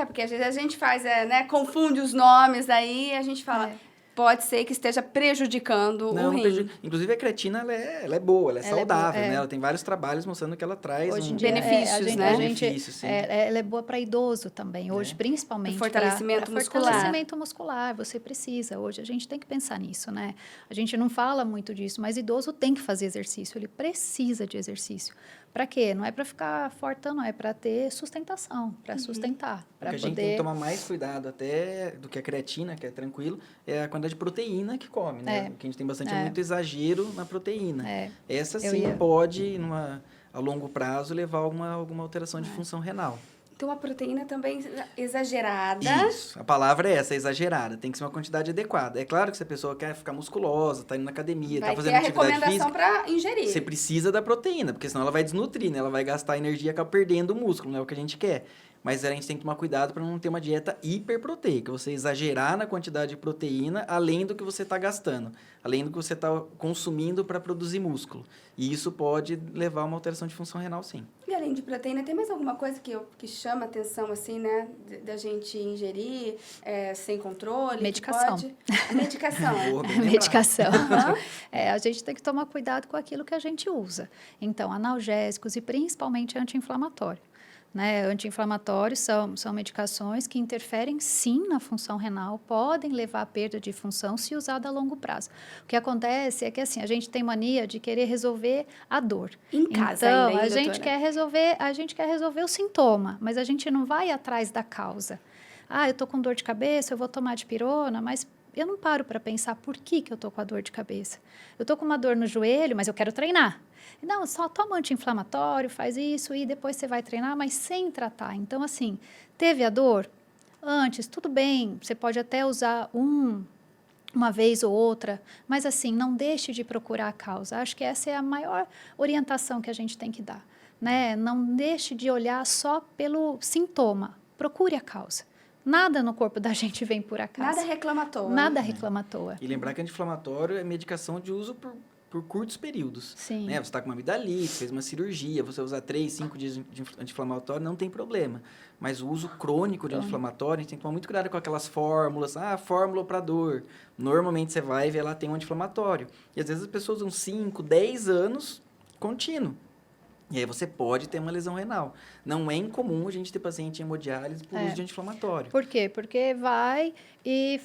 Porque às vezes a gente faz, né, confunde os nomes aí, a gente fala... Pode ser que esteja prejudicando o rim. Inclusive, a creatina, ela é boa, ela é saudável, né? Ela tem vários trabalhos mostrando que ela traz Hoje em dia, benefícios, né? Benefícios, sim. Ela é boa para idoso também, hoje, principalmente. Fortalecimento muscular. Fortalecimento muscular, você precisa. Hoje a gente tem que pensar nisso, né? A gente não fala muito disso, mas idoso tem que fazer exercício, ele precisa de exercício. Para quê? Não é para ficar fortão, não, é para ter sustentação, para sustentar. O que a gente tem que tomar mais cuidado até do que a creatina, que é tranquilo, é a quantidade de proteína que come, né? O que a gente tem bastante é muito exagero na proteína. Essa sim pode, a longo prazo, levar a alguma alteração de função renal. Então, a proteína também exagerada. Isso, a palavra é essa, exagerada. Tem que ser uma quantidade adequada. É claro que se a pessoa quer ficar musculosa, tá indo na academia, tá fazendo atividade física... Vai ter a recomendação para ingerir. Você precisa da proteína, porque senão ela vai desnutrir, né? Ela vai gastar energia e acabar perdendo o músculo, não é o que a gente quer. Mas a gente tem que tomar cuidado para não ter uma dieta hiperproteica. Você exagerar na quantidade de proteína além do que você está gastando. Além do que você está consumindo para produzir músculo. E isso pode levar a uma alteração de função renal, sim. E além de proteína, tem mais alguma coisa que chama atenção, assim, né? Da gente ingerir sem controle? Medicação. A medicação. Medicação. A gente tem que tomar cuidado com aquilo que a gente usa. Então, analgésicos e principalmente anti-inflamatório. Né? Anti-inflamatórios são medicações que interferem sim na função renal, podem levar à perda de função se usada a longo prazo. O que acontece é que assim, a gente tem mania de querer resolver a dor. Em casa então, ainda, a gente quer resolver o sintoma, mas a gente não vai atrás da causa. Eu estou com dor de cabeça, eu vou tomar dipirona, mas eu não paro para pensar por que eu estou com a dor de cabeça. Eu estou com uma dor no joelho, mas eu quero treinar. Não, só toma anti-inflamatório, faz isso e depois você vai treinar, mas sem tratar. Então, assim, teve a dor? Antes, tudo bem, você pode até usar uma vez ou outra, mas assim, não deixe de procurar a causa. Acho que essa é a maior orientação que a gente tem que dar, né? Não deixe de olhar só pelo sintoma, procure a causa. Nada no corpo da gente vem por acaso. Nada reclama à toa. Nada reclama à toa. E lembrar que anti-inflamatório é medicação de uso por curtos períodos. Sim. Né? Você está com uma amidalite, fez uma cirurgia, você usar 3, 5 dias de anti-inflamatório, não tem problema. Mas o uso crônico de anti-inflamatório, a gente tem que tomar muito cuidado com aquelas fórmulas. Fórmula para dor. Normalmente você vai ver lá tem um anti-inflamatório. E às vezes as pessoas usam 5, 10 anos contínuo. E aí você pode ter uma lesão renal. Não é incomum a gente ter paciente em hemodiálise por uso de anti-inflamatório. Por quê? Porque vai e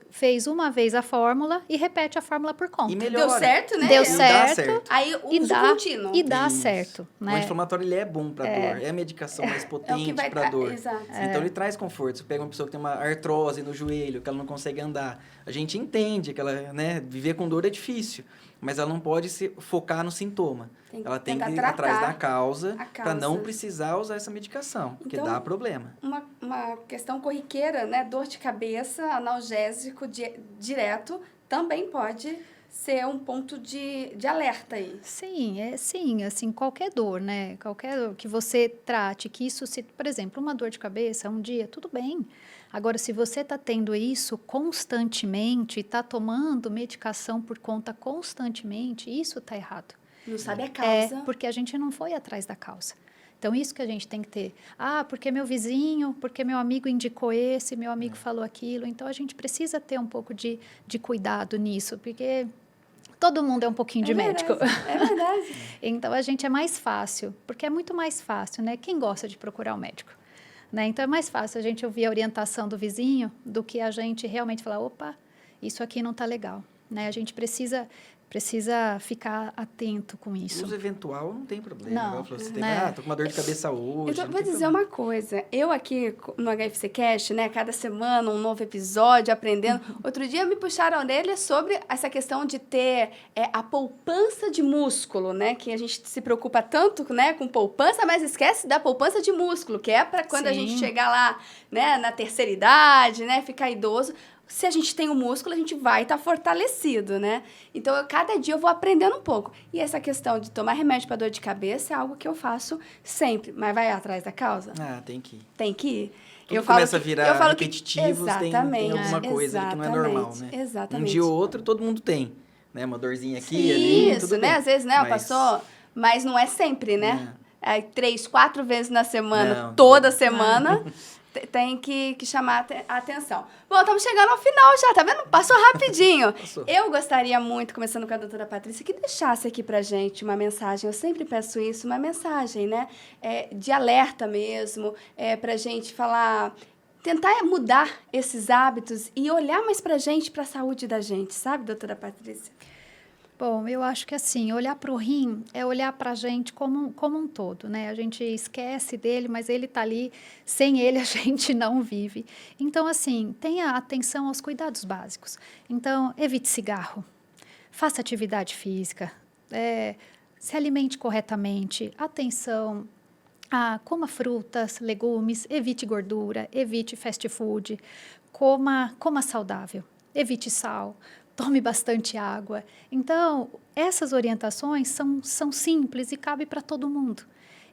fez uma vez a fórmula e repete a fórmula por conta. E melhora. Deu certo, né? Deu E dá certo. certo. Aí E uso dá, contínuo. e dá Isso. certo, O né? anti-inflamatório, ele é bom para dor. É a medicação mais É o potente que vai para dor. Exato. Então, ele traz conforto. Você pega uma pessoa que tem uma artrose no joelho, que ela não consegue andar. A gente entende que ela, né, viver com dor é difícil, mas ela não pode se focar no sintoma. Ela tem que ir tentar atrás da tratar causa a para não causa. precisar usar essa medicação, porque Então, dá problema. Uma questão corriqueira, né? Dor de cabeça, analgésico direto, também pode ser um ponto de alerta aí. Sim, assim, qualquer dor, né? Qualquer dor que você trate, que isso se, por exemplo, uma dor de cabeça, um dia, tudo bem. Agora, se você está tendo isso constantemente, está tomando medicação por conta constantemente, isso está errado. Não sabe a causa. Porque a gente não foi atrás da causa. Então, isso que a gente tem que ter. Porque meu vizinho, porque meu amigo indicou esse, meu amigo falou aquilo. Então, a gente precisa ter um pouco de cuidado nisso, porque todo mundo é um pouquinho de médico. É verdade. Então, a gente é mais fácil, porque é muito mais fácil, né? Quem gosta de procurar um médico? Né? Então, é mais fácil a gente ouvir a orientação do vizinho do que a gente realmente falar, opa, isso aqui não está legal. Né? A gente precisa ficar atento com isso. Uso eventual não tem problema. Não, Você tem, né? tô com uma dor de cabeça hoje. Eu vou dizer uma coisa. Eu aqui no HFC Cast, né, cada semana um novo episódio, aprendendo. Outro dia me puxaram a orelha sobre essa questão de ter a poupança de músculo, né, que a gente se preocupa tanto, né, com poupança, mas esquece da poupança de músculo, que é para quando a gente chegar lá, né, na terceira idade, né, ficar idoso. Se a gente tem o músculo, a gente vai estar fortalecido, né? Então, cada dia eu vou aprendendo um pouco. E essa questão de tomar remédio para dor de cabeça é algo que eu faço sempre. Mas vai atrás da causa? Tem que ir. Tem que ir. Tudo começa a virar repetitivo, tem alguma coisa que não é normal, né? Exatamente. Um dia ou outro, todo mundo tem, né? Uma dorzinha aqui, ali, Isso, tudo né? bem. Às vezes, né, passou... Mas não é sempre, né? 3, 4 vezes na semana, toda semana... Tem que chamar a atenção. Bom, estamos chegando ao final já, tá vendo? Passou rapidinho. Passou. Eu gostaria muito, começando com a doutora Patrícia, que deixasse aqui pra gente uma mensagem, eu sempre peço isso, uma mensagem, né? De alerta mesmo, pra gente falar, tentar mudar esses hábitos e olhar mais pra gente, pra saúde da gente, sabe, doutora Patrícia? Bom, eu acho que assim, olhar para o rim é olhar para a gente como um todo, né? A gente esquece dele, mas ele está ali, sem ele a gente não vive. Então, assim, tenha atenção aos cuidados básicos. Então, evite cigarro, faça atividade física, se alimente corretamente, atenção, coma frutas, legumes, evite gordura, evite fast food, coma saudável, evite sal, tome bastante água. Então, essas orientações são simples e cabe para todo mundo.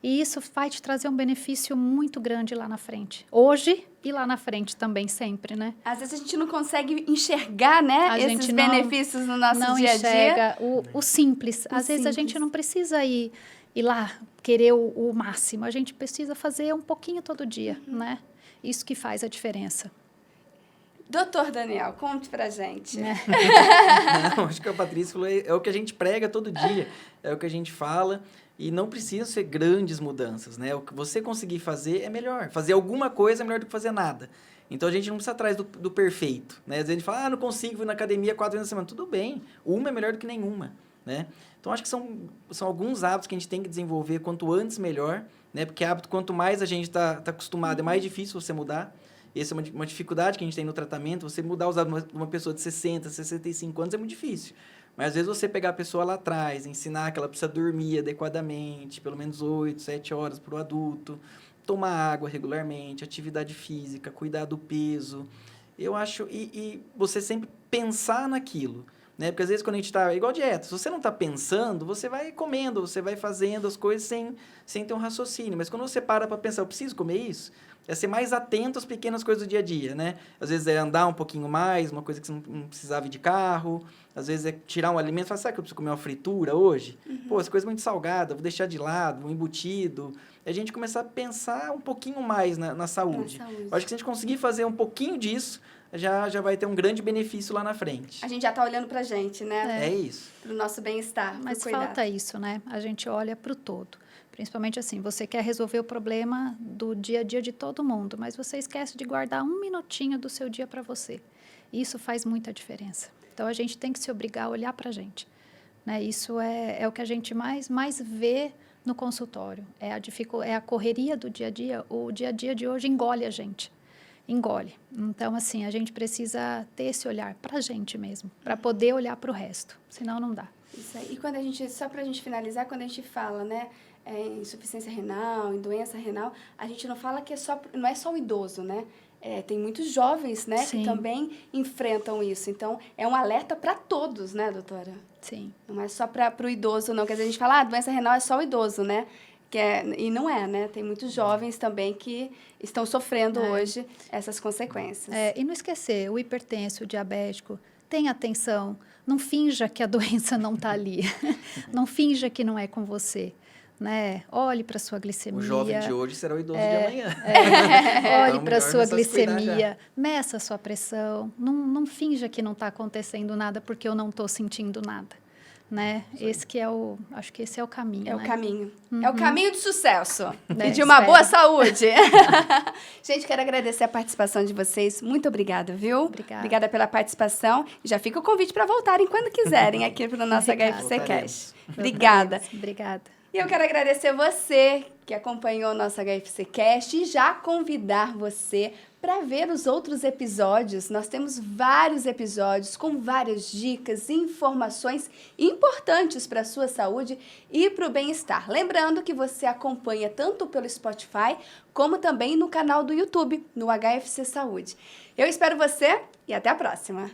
E isso vai te trazer um benefício muito grande lá na frente. Hoje e lá na frente também, sempre, né? Às vezes a gente não consegue enxergar, né, esses benefícios no nosso dia a dia. Não enxerga o simples. Às vezes a gente não precisa ir lá querer o máximo. A gente precisa fazer um pouquinho todo dia, né? Isso que faz a diferença. Doutor Daniel, conte pra gente. Não, acho que a Patrícia falou, é o que a gente prega todo dia, é o que a gente fala, e não precisa ser grandes mudanças, né? O que você conseguir fazer é melhor. Fazer alguma coisa é melhor do que fazer nada. Então, a gente não precisa atrás do perfeito, né? Às vezes a gente fala, não consigo ir na academia 4 vezes na semana. Tudo bem, uma é melhor do que nenhuma, né? Então, acho que são alguns hábitos que a gente tem que desenvolver, quanto antes melhor, né? Porque hábito, quanto mais a gente tá acostumado, é mais difícil você mudar. Essa é uma dificuldade que a gente tem no tratamento. Você mudar os hábitos de uma pessoa de 60, 65 anos é muito difícil. Mas, às vezes, você pegar a pessoa lá atrás, ensinar que ela precisa dormir adequadamente, pelo menos 8, 7 horas para o adulto, tomar água regularmente, atividade física, cuidar do peso. Eu acho... E você sempre pensar naquilo, né? Porque, às vezes, quando a gente está... Igual dieta, se você não está pensando, você vai comendo, você vai fazendo as coisas sem ter um raciocínio. Mas, quando você para pensar, eu preciso comer isso? É ser mais atento às pequenas coisas do dia a dia, né? Às vezes é andar um pouquinho mais, uma coisa que você não precisava ir de carro. Às vezes é tirar um alimento e falar, será que eu preciso comer uma fritura hoje? Pô, essa coisa é muito salgada, vou deixar de lado, um embutido. E a gente começar a pensar um pouquinho mais na saúde. Eu acho que se a gente conseguir fazer um pouquinho disso, já vai ter um grande benefício lá na frente. A gente já está olhando pra gente, né? É isso. Pro nosso bem-estar, Mas pro cuidado. falta isso, né? A gente olha para o todo. Principalmente assim, você quer resolver o problema do dia a dia de todo mundo, mas você esquece de guardar 1 minutinho do seu dia para você. Isso faz muita diferença. Então, a gente tem que se obrigar a olhar para a gente, né? Isso é o que a gente mais vê no consultório. É a correria do dia a dia. O dia a dia de hoje engole a gente. Engole. Então, assim, a gente precisa ter esse olhar para a gente mesmo, para poder olhar para o resto. Senão, não dá. Isso aí. E quando a gente, só para a gente finalizar, quando a gente fala, né, em insuficiência renal, em doença renal, a gente não fala que não é só o idoso, né? Tem muitos jovens, né, Sim. que também enfrentam isso. Então, é um alerta para todos, né, doutora? Sim. Não é só para o idoso, não. Quer dizer, a gente fala, doença renal é só o idoso, né? E não é, né? Tem muitos jovens também que estão sofrendo hoje essas consequências. E não esquecer, o hipertenso, o diabético, tenha atenção. Não finja que a doença não está ali. Não finja que não é com você. Né? Olhe para a sua glicemia. O jovem de hoje será o idoso de amanhã. Olhe para a sua glicemia, meça a sua pressão. Não finja que não está acontecendo nada porque eu não estou sentindo nada. Né? Acho que esse é o caminho. É o né? caminho. É o caminho do sucesso. E de Espero. uma boa saúde. Gente, quero agradecer a participação de vocês. Muito obrigada, viu? Obrigada. Obrigada pela participação. Já fica o convite para voltarem quando quiserem aqui para o nosso HFC Cash. Obrigada. Obrigada. E eu quero agradecer você que acompanhou o nosso HFC Cast e já convidar você para ver os outros episódios. Nós temos vários episódios com várias dicas e informações importantes para a sua saúde e para o bem-estar. Lembrando que você acompanha tanto pelo Spotify como também no canal do YouTube, no HFC Saúde. Eu espero você e até a próxima!